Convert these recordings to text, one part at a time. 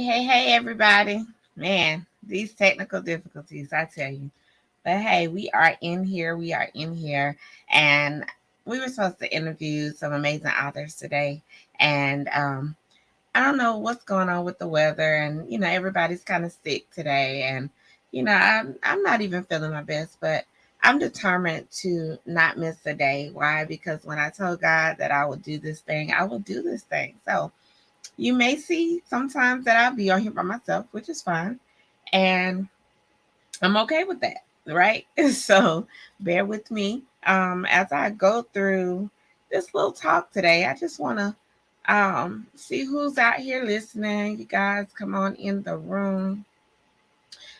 Hey, everybody. Man, these technical difficulties, I tell you. But hey, we are in here. We are in here. And we were supposed to interview some amazing authors today. And I don't know what's going on with the weather. And, everybody's kind of sick today. And, I'm not even feeling my best, but I'm determined to not miss a day. Why? Because when I told God that I would do this thing, I will do this thing. So, you may see sometimes that I'll be on here by myself, which is fine. And I'm okay with that, right? So bear with me. As I go through this little talk today, I just want to see who's out here listening. You guys come on in the room.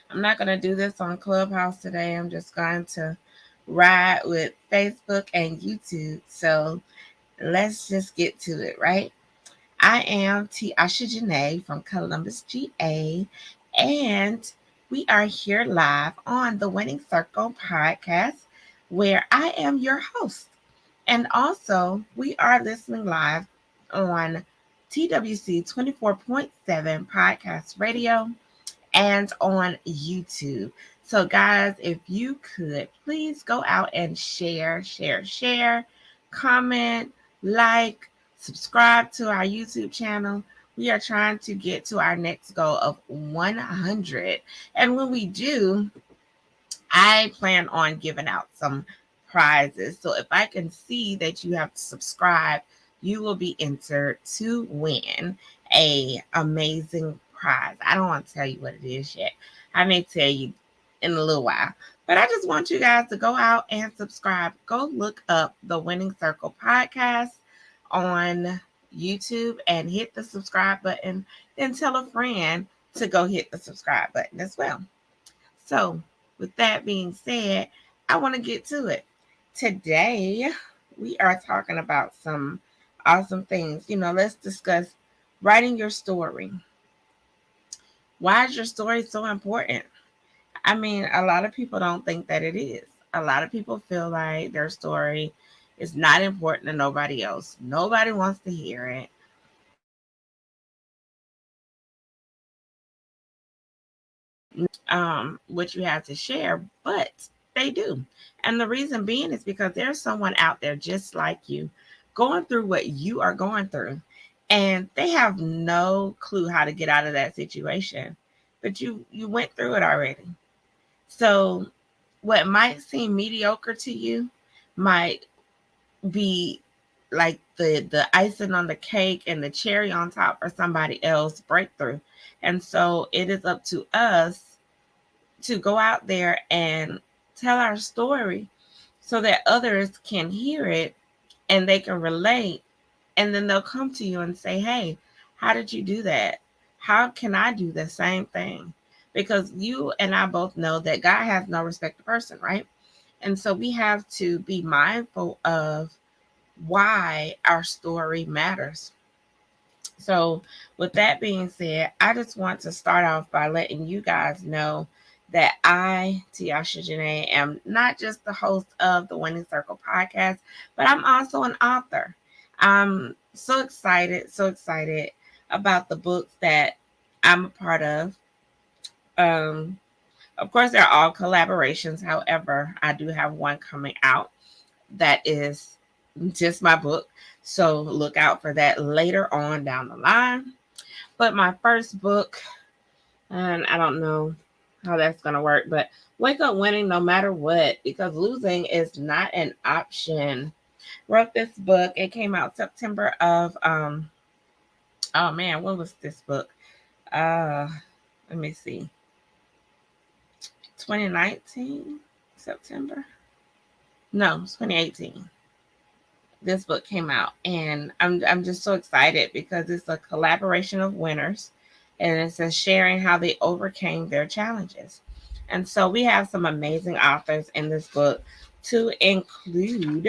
I'm not going to do this on Clubhouse today. I'm just going to ride with Facebook and YouTube. So let's just get to it, right? I am Tiasha Janae from Columbus, GA, and we are here live on the Winning Circle podcast, where I am your host. And also, we are listening live on TWC 24.7 Podcast Radio and on YouTube. So, guys, if you could please go out and share, comment, like, subscribe to our YouTube channel. We are trying to get to our next goal of 100. And when we do, I plan on giving out some prizes. So if I can see that you have subscribed, you will be entered to win a amazing prize. I don't want to tell you what it is yet. I may tell you in a little while. But I just want you guys to go out and subscribe. Go look up the Winning Circle podcast on YouTube and hit the subscribe button. Then tell a friend to go hit the subscribe button as well. So, with that being said, I want to get to it. Today, we are talking about some awesome things. Let's discuss writing your story. Why is your story so important? I mean, a lot of people don't think that it is. A lot of people feel like their story is not important to nobody else. Nobody wants to hear it. What you have to share, but they do. And the reason being is because there's someone out there just like you going through what you are going through, and they have no clue how to get out of that situation, but you went through it already. So what might seem mediocre to you might be like the icing on the cake and the cherry on top for somebody else breakthrough. And so it is up to us to go out there and tell our story so that others can hear it and they can relate. And then they'll come to you and say, hey, how did you do that? How can I do the same thing? Because you and I both know that God has no respect to person, right? And so we have to be mindful of why our story matters. So, with that being said, I just want to start off by letting you guys know that I, Tiasha Janae, am not just the host of the Winning Circle podcast, but I'm also an author. I'm so excited about the books that I'm a part of. Of course, they're all collaborations. However, I do have one coming out that is just my book. So look out for that later on down the line. But my first book, and I don't know how that's going to work, but Wake Up Winning No Matter What, because losing is not an option. Wrote this book. It came out September of, oh man, what was this book? Let me see. 2019, September? No, 2018. This book came out, and I'm just so excited because it's a collaboration of winners, and it says sharing how they overcame their challenges. And so we have some amazing authors in this book, to include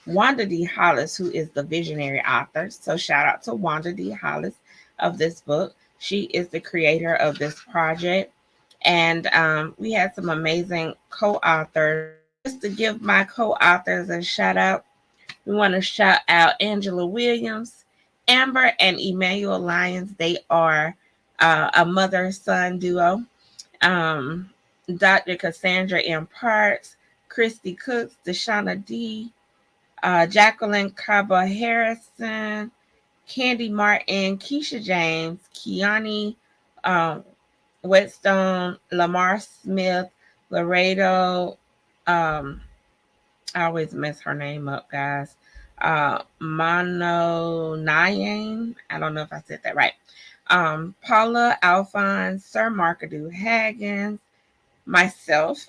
Wanda D. Hollis, who is the visionary author. So shout out to Wanda D. Hollis of this book. She is the creator of this project. And we had some amazing co-authors. Just to give my co-authors a shout out, we want to shout out Angela Williams, Amber, and Emmanuel Lyons. They are a mother-son duo. Um, Dr. Cassandra M. Parks, Christy Cooks, Deshauna D., Jacqueline Cabo Harrison, Candy Martin, Keisha James, Kiani um, Whetstone, Lamar Smith, Laredo. Um, I always mess her name up, guys. Mono Nyan. I don't know if I said that right. Paula Alphonse, Sir Markadu Haggins, myself,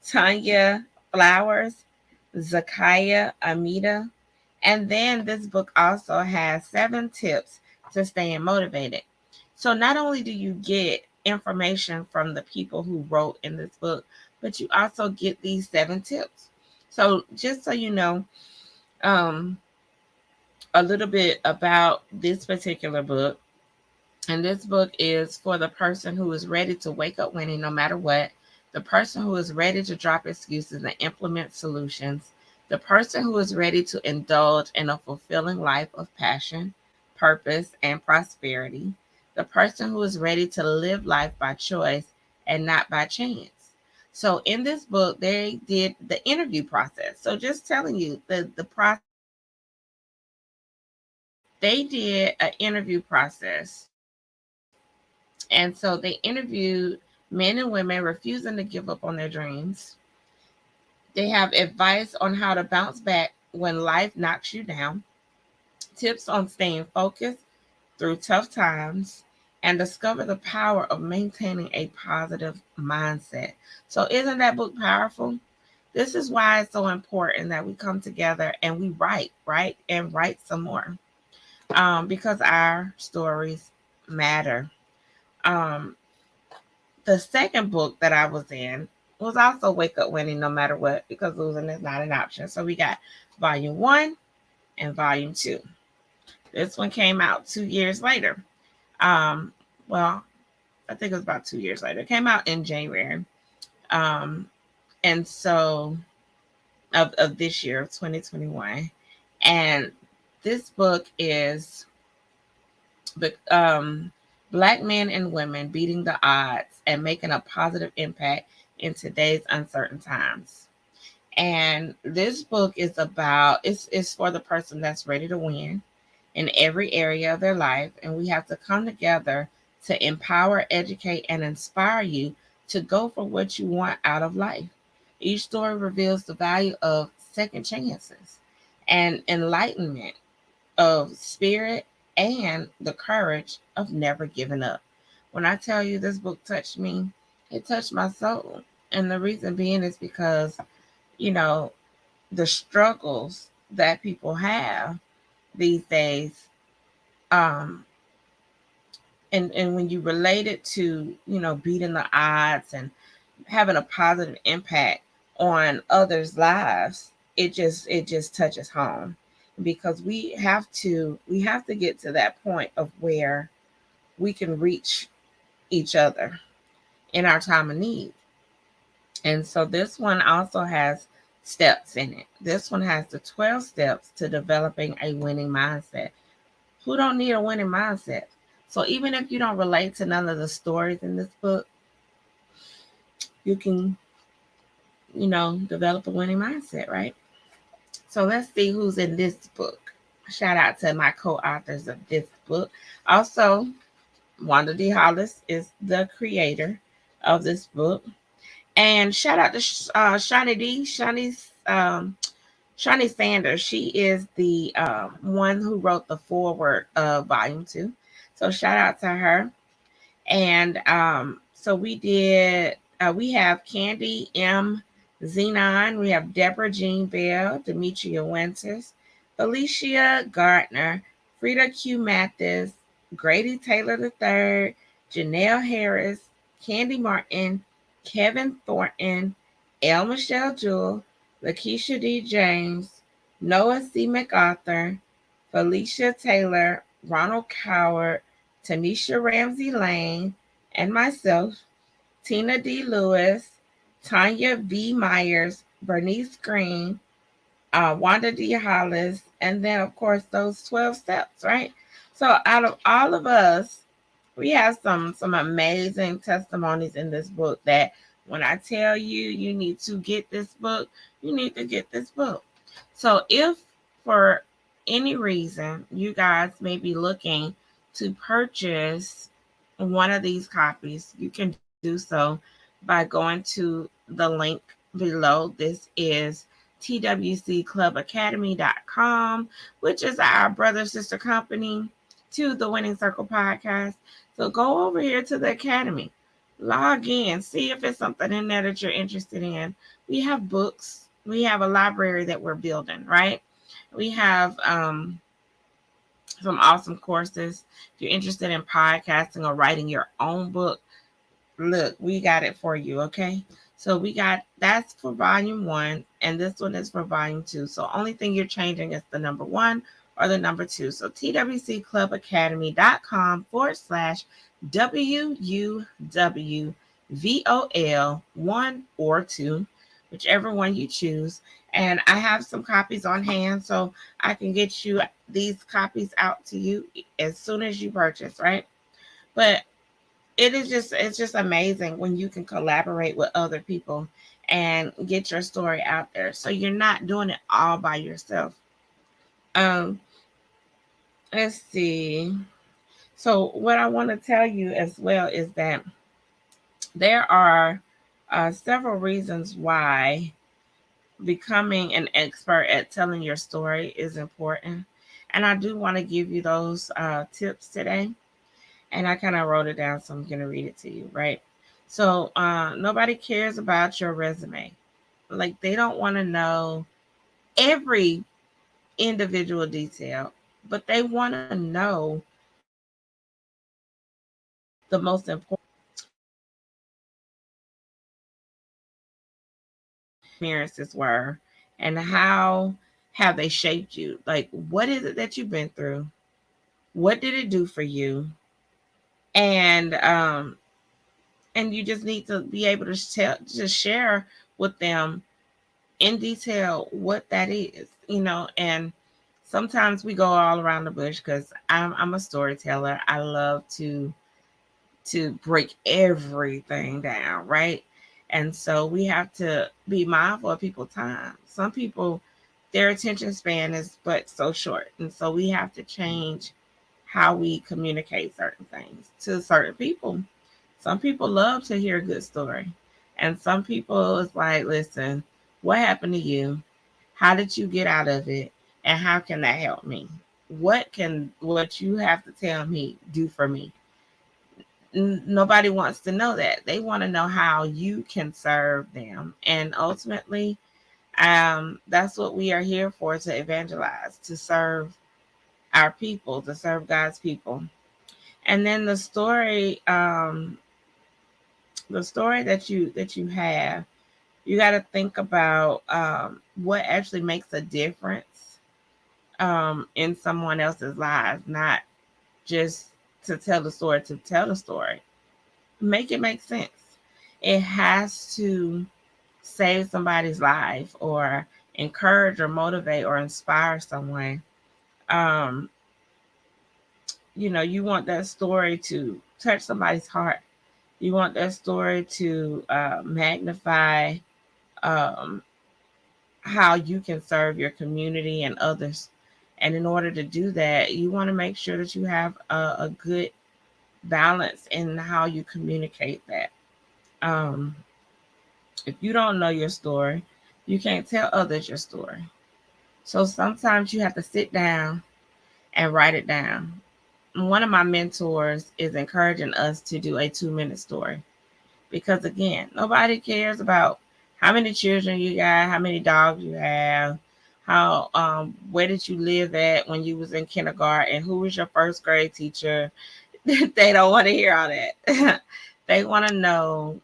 Tanya Flowers, Zakaya Amita. And then this book also has 7 tips to staying motivated. So not only do you get information from the people who wrote in this book, but you also get these 7 tips. So just so you know, um, a little bit about this particular book. And this book is for the person who is ready to wake up winning no matter what, the person who is ready to drop excuses and implement solutions, the person who is ready to indulge in a fulfilling life of passion, purpose, and prosperity, the person who is ready to live life by choice and not by chance. So in this book, they did the interview process. So just telling you the process, they did an interview process. And so they interviewed men and women refusing to give up on their dreams. They have advice on how to bounce back when life knocks you down, tips on staying focused through tough times, and discover the power of maintaining a positive mindset. So, isn't that book powerful? This is why it's so important that we come together and we write, right? And write some more because our stories matter. Um, the second book that I was in was also Wake Up Winning No Matter What, because losing is not an option. So we got volume 1 and volume 2. This one came out 2 years later. Um, well, I think it was about 2 years later. It came out in January. Um, and so of this year, of 2021. And this book is um, Black men and women beating the odds and making a positive impact in today's uncertain times. And this book is about it's for the person that's ready to win in every area of their life. And we have to come together to empower, educate, and inspire you to go for what you want out of life. Each story reveals the value of second chances and enlightenment of spirit and the courage of never giving up. When I tell you this book touched me, it touched my soul. And the reason being is because, you know, the struggles that people have these days, um, and when you relate it to, beating the odds and having a positive impact on others' lives, it just touches home, because we have to get to that point of where we can reach each other in our time of need. And so this one also has steps in it. This one has the 12 steps to developing a winning mindset. Who don't need a winning mindset? So even if you don't relate to none of the stories in this book, you can, develop a winning mindset, right? So let's see who's in this book. Shout out to my co-authors of this book. Also, Wanda D. Hollis is the creator of this book. And shout out to Shawnee D. Shawnee Sanders. She is the one who wrote the foreword of Volume 2. So shout out to her. And so we have Candy M. Zenon, we have Deborah Jean Bell, Demetria Winters, Felicia Gardner, Frida Q. Mathis, Grady Taylor III, Janelle Harris, Candy Martin, Kevin Thornton, L. Michelle Jewell, Lakeisha D. James, Noah C. MacArthur, Felicia Taylor, Ronald Coward, Tanisha Ramsey Lane, and myself, Tina D. Lewis, Tanya V. Myers, Bernice Green, Wanda D. Hollis, and then, of course, those 12 steps, right? So, out of all of us, We have some amazing testimonies in this book that when I tell you you need to get this book, you need to get this book. So if for any reason you guys may be looking to purchase one of these copies, you can do so by going to the link below. This is twcclubacademy.com, which is our brother sister company to the Winning Circle podcast. So go over here to the Academy, log in, see if it's something in there that you're interested in. We have books, we have a library that we're building, right? We have some awesome courses. If you're interested in podcasting or writing your own book, look, we got it for you, okay? So we got that's for volume 1, and this one is for volume 2. So only thing you're changing is the number 1 or the number 2. So twcclubacademy.com/WUWVOL 1 or 2, whichever one you choose. And I have some copies on hand, so I can get you these copies out to you as soon as you purchase, right? But it's just amazing when you can collaborate with other people and get your story out there. So you're not doing it all by yourself. Um, let's see. So what I want to tell you as well is that there are several reasons why becoming an expert at telling your story is important. And I do want to give you those tips today. And I kind of wrote it down, so I'm going to read it to you, right? So nobody cares about your resume. Like, they don't want to know every individual detail, but they want to know the most important experiences were and how have they shaped you. Like, what is it that you've been through? What did it do for you? And you just need to be able to just share with them in detail what that is, and sometimes we go all around the bush because I'm a storyteller. I love to break everything down, right? And so we have to be mindful of people's time. Some people, their attention span is but so short, and so we have to change how we communicate certain things to certain people. Some people love to hear a good story. And some people it's like, listen, what happened to you? How did you get out of it? And how can that help me? What you have to tell me do for me? Nobody wants to know that. They want to know how you can serve them. And ultimately, that's what we are here for, to evangelize, to serve our people, to serve God's people. And then the story that you have, you got to think about what actually makes a difference in someone else's lives, not just to tell the story to tell the story. Make it make sense. It has to save somebody's life or encourage or motivate or inspire someone. Um, you want that story to touch somebody's heart. You want that story to magnify um, how you can serve your community and others. And in order to do that, you want to make sure that you have a good balance in how you communicate that. Um, if you don't know your story, you can't tell others your story. So sometimes you have to sit down and write it down. One of my mentors is encouraging us to do a 2-minute story because, again, nobody cares about how many children you got, how many dogs you have, how where did you live at when you was in kindergarten, who was your first grade teacher. They don't want to hear all that. They want to know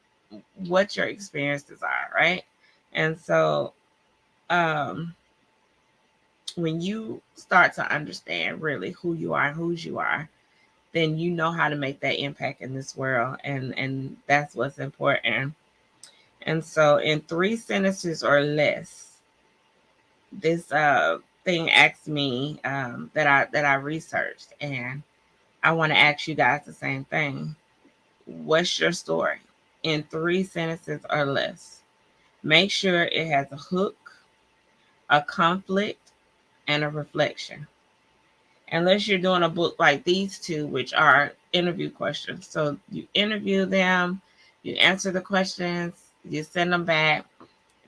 what your experiences are, right? And so um when you start to understand really who you are and whose you are, then you know how to make that impact in this world, and that's what's important. And so in 3 sentences or less, this thing asked me that I researched, and I want to ask you guys the same thing. What's your story in 3 sentences or less? Make sure it has a hook, a conflict, and a reflection. Unless you're doing a book like these two, which are interview questions. So you interview them, you answer the questions, you send them back,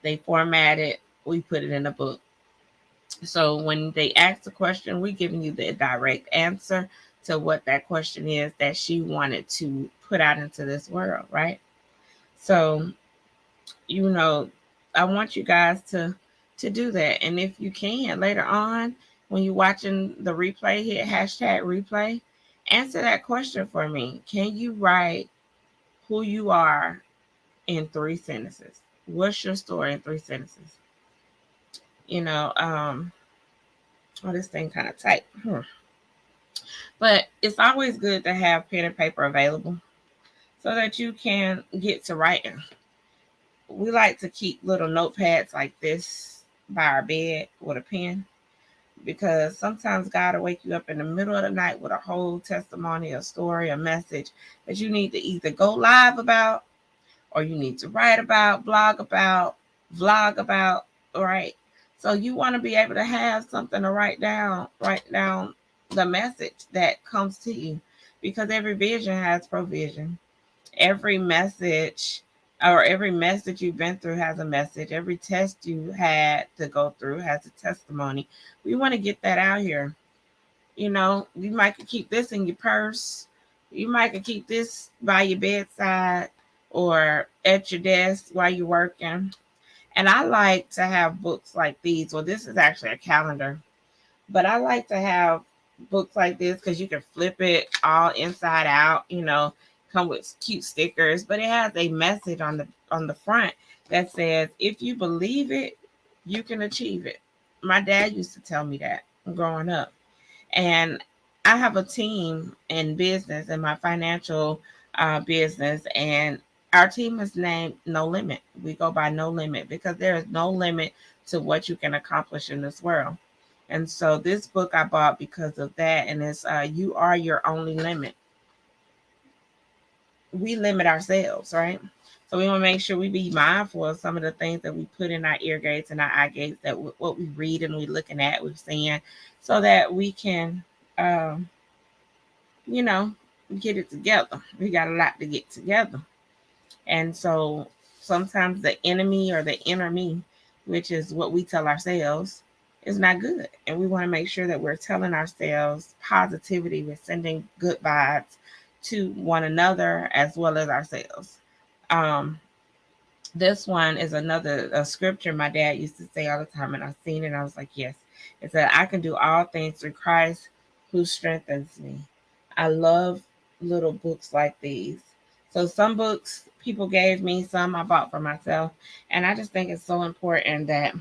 they format it, we put it in a book. So when they ask the question, we're giving you the direct answer to what that question is that she wanted to put out into this world, right? So, you know, I want you guys to do that. And if you can later on, when you're watching the replay, hit hashtag replay, answer that question for me. Can you write who you are in 3 sentences? What's your story in 3 sentences? You know, oh, this thing kind of tight. But it's always good to have pen and paper available so that you can get to writing. We like to keep little notepads like this by our bed with a pen, because sometimes God will wake you up in the middle of the night with a whole testimony, a story, a message that you need to either go live about, or you need to write about, blog about, vlog about, right? So you want to be able to have something to write down the message that comes to you, because every vision has provision. Every message or every message you've been through has a message. Every test you had to go through has a testimony. We want to get that out here. You know, you might could keep this in your purse. You might could keep this by your bedside or at your desk while you're working. And I like to have books like these. Well, this is actually a calendar, but I like to have books like this because you can flip it all inside out, you know, come with cute stickers, but it has a message on the front that says, if you believe it, you can achieve it. My dad used to tell me that growing up. And I have a team in business, in my financial business, and our team is named No Limit. We go by No Limit because there is no limit to what you can accomplish in this world. And so this book I bought because of that, and it's You Are Your Only Limit. We limit ourselves, right? So we want to make sure we be mindful of some of the things that we put in our ear gates and our eye gates, that what we read and we looking at, we're seeing, so that we can, um, you know, get it together. We got a lot to get together. And so sometimes the enemy or the inner me, which is what we tell ourselves, is not good. And we want to make sure that we're telling ourselves positivity. We're sending good vibes to one another as well as ourselves. Um, this one is another a scripture my dad used to say all the time, and I seen it and I was like, yes. It said, I can do all things through Christ who strengthens me. I love little books like these. So some books people gave me, some I bought for myself. And I just think it's so important that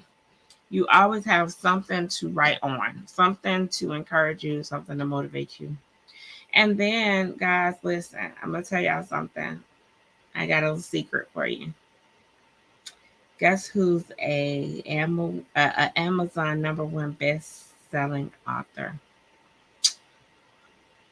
you always have something to write on, something to encourage you, something to motivate you. And then, guys, listen, I'm going to tell y'all something. I got a little secret for you. Guess who's a Amazon #1 best-selling author?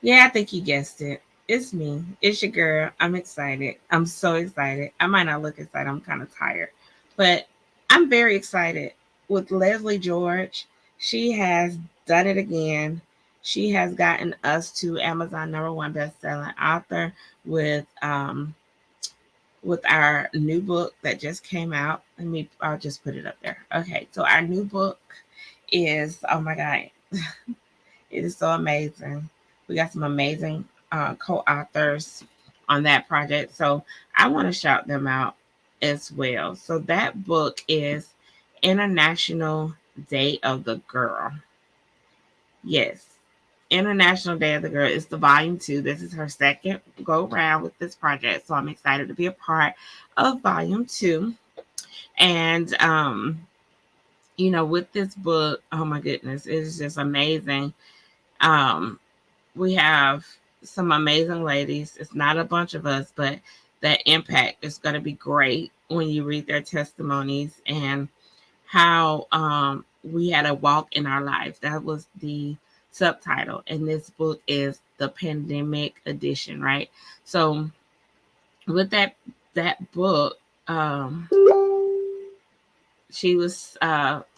Yeah, I think you guessed it. It's me. It's your girl. I'm excited. I'm so excited. I might not look excited. I'm kind of tired. But I'm very excited with Leslie George. She has done it again. She has gotten us to Amazon #1 best-selling author with our new book that just came out. I'll just put it up there. Okay, so our new book is, oh my God, it is so amazing. We got some amazing co-authors on that project. So I want to shout them out as well. So that book is International Day of the Girl. Yes, International Day of the Girl is the volume 2. This is her second go round with this project. So I'm excited to be a part of volume 2. And you know, with this book, oh my goodness, it's just amazing. We have some amazing ladies. It's not a bunch of us, but that impact is going to be great when you read their testimonies and how we had a walk in our life. That was the subtitle. And this book is The the pandemic edition, right? So with that book, she was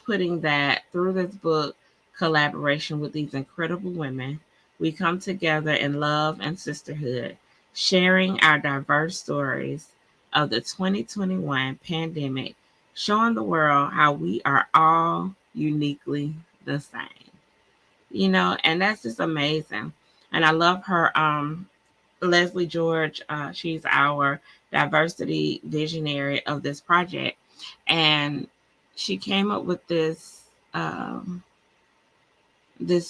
putting that through this book collaboration with these incredible women, we come together in love and sisterhood, sharing our diverse stories of the 2021 pandemic, showing the world how we are all uniquely the same. And that's just amazing. And I love her. Leslie George, she's our diversity visionary of this project. And she came up with this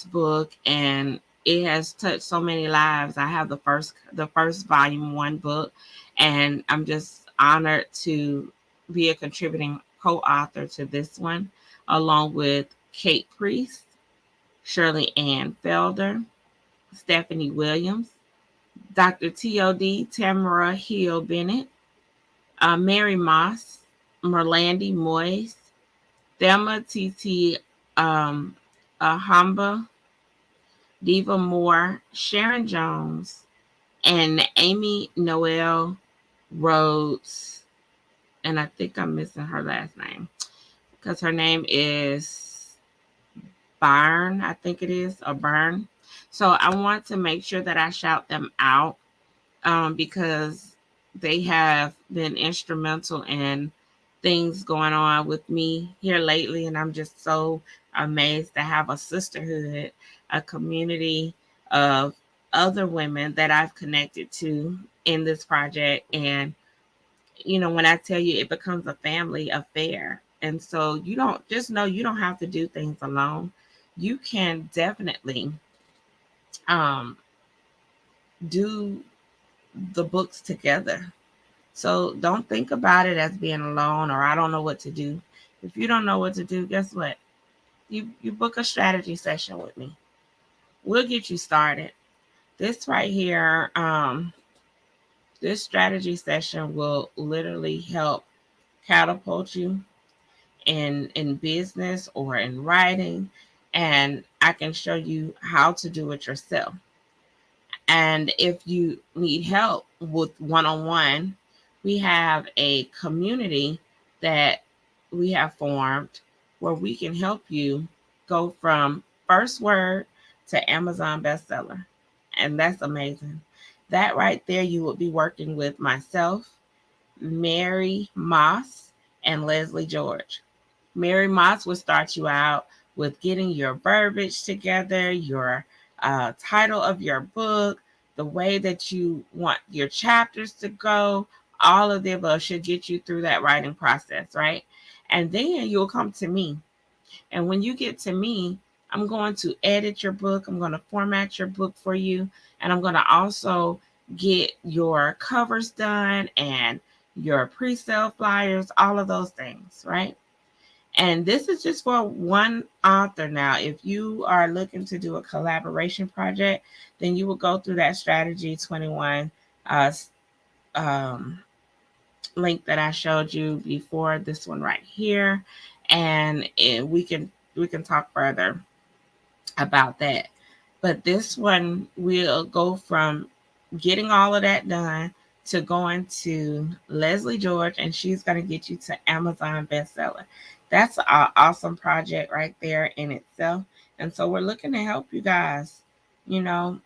book, and it has touched so many lives. I have the first volume one book, and I'm just honored to be a contributing co-author to this one, along with Kate Priest, Shirley Ann Felder, Stephanie Williams, Dr. T.O.D. Tamara Hill Bennett, Mary Moss, Merlandi Moyes, Thelma T.T. Ahamba, Diva Moore, Sharon Jones, and Amy Noel Rhodes. And I think I'm missing her last name because her name is Byrne, I think it is, or Byrne. So I want to make sure that I shout them out because they have been instrumental in things going on with me here lately. And I'm just so amazed to have a sisterhood, a community of other women that I've connected to in this project. And, when I tell you it becomes a family affair. And so you don't just know you don't have to do things alone. You can definitely um, do the books together. So don't think about it as being alone or I don't know what to do. If you don't know what to do, guess what? You book a strategy session with me. We'll get you started. This right here, this strategy session will literally help catapult you in business or in writing, and I can show you how to do it yourself. And if you need help with one-on-one, we have a community that we have formed where we can help you go from first word to Amazon bestseller. And that's amazing. That right there, you will be working with myself, Mary Moss, and Leslie George. Mary Moss will start you out with getting your verbiage together, your title of your book, the way that you want your chapters to go. All of the above should get you through that writing process, right? And then you'll come to me. And when you get to me, I'm going to edit your book. I'm going to format your book for you. And I'm going to also get your covers done and your pre-sale flyers, all of those things, right? And this is just for one author now. If you are looking to do a collaboration project, then you will go through that Strategy 21 um, link that I showed you before, this one right here. And we can talk further about that. But this one will go from getting all of that done to going to Leslie George, and she's going to get you to Amazon bestseller. That's an awesome project right there in itself. And so we're looking to help you guys. You know,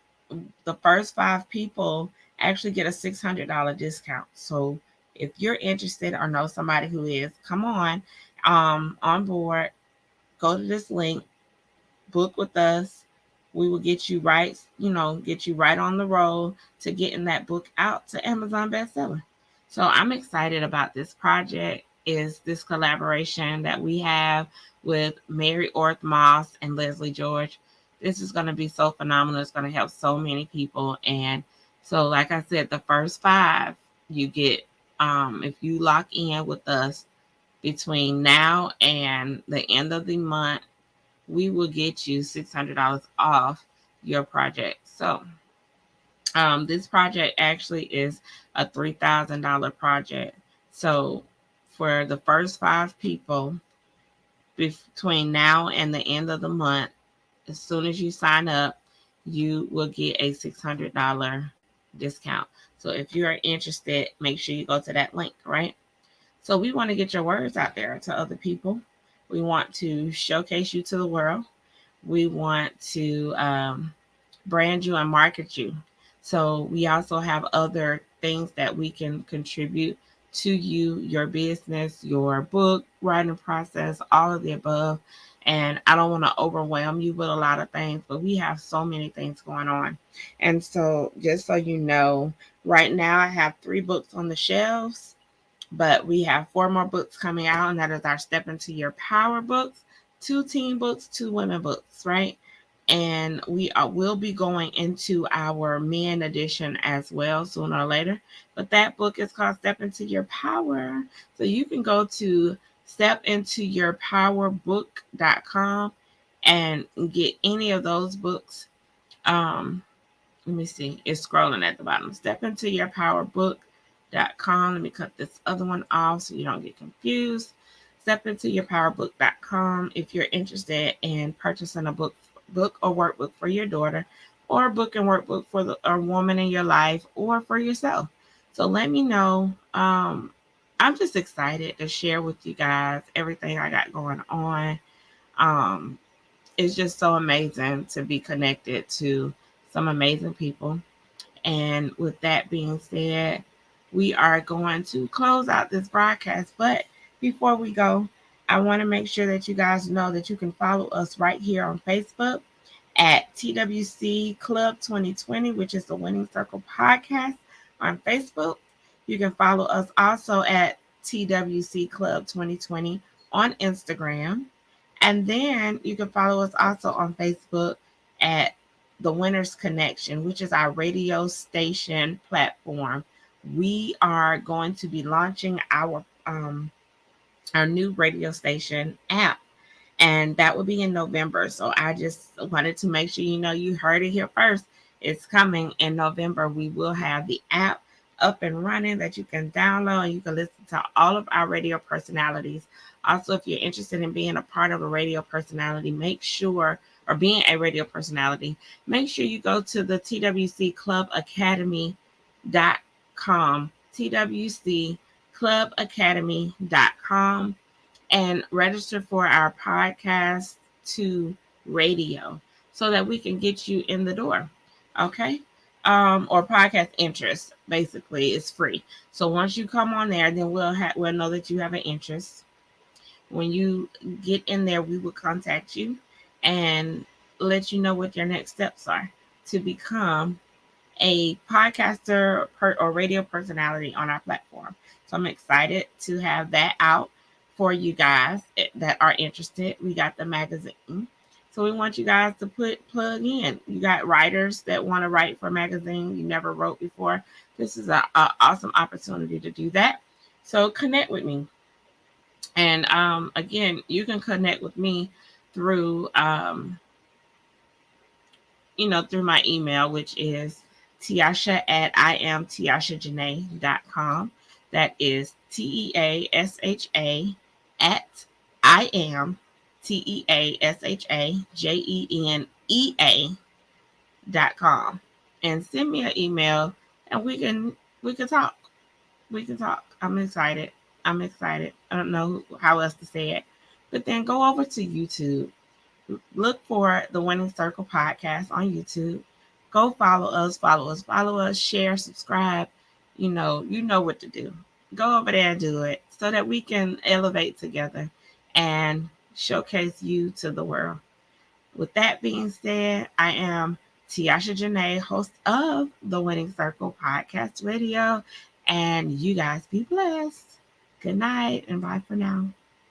the first 5 people actually get a $600 discount. So if you're interested or know somebody who is, come on board, go to this link, book with us. We will get you right, get you right on the road to getting that book out to Amazon bestseller. So I'm excited about this project. Is this collaboration that we have with Mary Orth Moss and Leslie George. This is going to be so phenomenal. It's going to help so many people. And so, like I said, the first 5 you get, if you lock in with us between now and the end of the month, we will get you $600 off your project. So this project actually is a $3,000 project. So for the first 5 people between now and the end of the month, as soon as you sign up, you will get a $600 discount. So if you're interested, make sure you go to that link, right? So we want to get your words out there to other people. We want to showcase you to the world. We want to brand you and market you. So we also have other things that we can contribute to you, your business, your book writing process, all of the above. And I don't want to overwhelm you with a lot of things, but we have so many things going on. And so, just so you know, right now I have 3 books on the shelves, but we have 4 more books coming out, and that is our Step Into Your Power books, 2 teen books, 2 women books, right? And will be going into our men edition as well sooner or later. But that book is called Step Into Your Power. So you can go to stepintoyourpowerbook.com and get any of those books. Let me see. It's scrolling at the bottom. Stepintoyourpowerbook.com. Let me cut this other one off so you don't get confused. Stepintoyourpowerbook.com if you're interested in purchasing a book or workbook for your daughter, or a book and workbook for a woman in your life, or for yourself. So let me know. I'm just excited to share with you guys everything I got going on. Um, it's just so amazing to be connected to some amazing people. And with that being said, we are going to close out this broadcast. But before we go, I want to make sure that you guys know that you can follow us right here on Facebook at TWC Club 2020, which is the Winning Circle podcast on Facebook. You can follow us also at TWC Club 2020 on Instagram. And then you can follow us also on Facebook at the Winners Connection, which is our radio station platform. We are going to be launching our new radio station app, and that will be in November. So I just wanted to make sure you know you heard it here first. It's coming in November. We will have the app up and running that you can download, and you can listen to all of our radio personalities. Also, if you're interested in being a part of a radio personality, or being a radio personality, make sure you go to the twcclubacademy.com, twcclubacademy.com, and register for our podcast to radio so that we can get you in the door. Okay. Or podcast interest, basically, is free. So once you come on there, then we'll know that you have an interest. When you get in there, we will contact you and let you know what your next steps are to become a podcaster or radio personality on our platform. So I'm excited to have that out for you guys that are interested. We got the magazine. So we want you guys to plug in. You got writers that want to write for a magazine you never wrote before. This is an awesome opportunity to do that. So connect with me. And again, you can connect with me through through my email, which is Tiasha at IamTiashaJanae.com. That is TEASHA at IamTeashaJenea.com. And send me an email, and we can talk. We can talk. I'm excited. I don't know how else to say it. But then go over to YouTube. Look for the Winning Circle podcast on YouTube. Go follow us, share, subscribe. You know what to do. Go over there and do it so that we can elevate together and showcase you to the world. With that being said, I am Tiasha Janae, host of the Winning Circle podcast radio, and you guys be blessed. Good night and bye for now.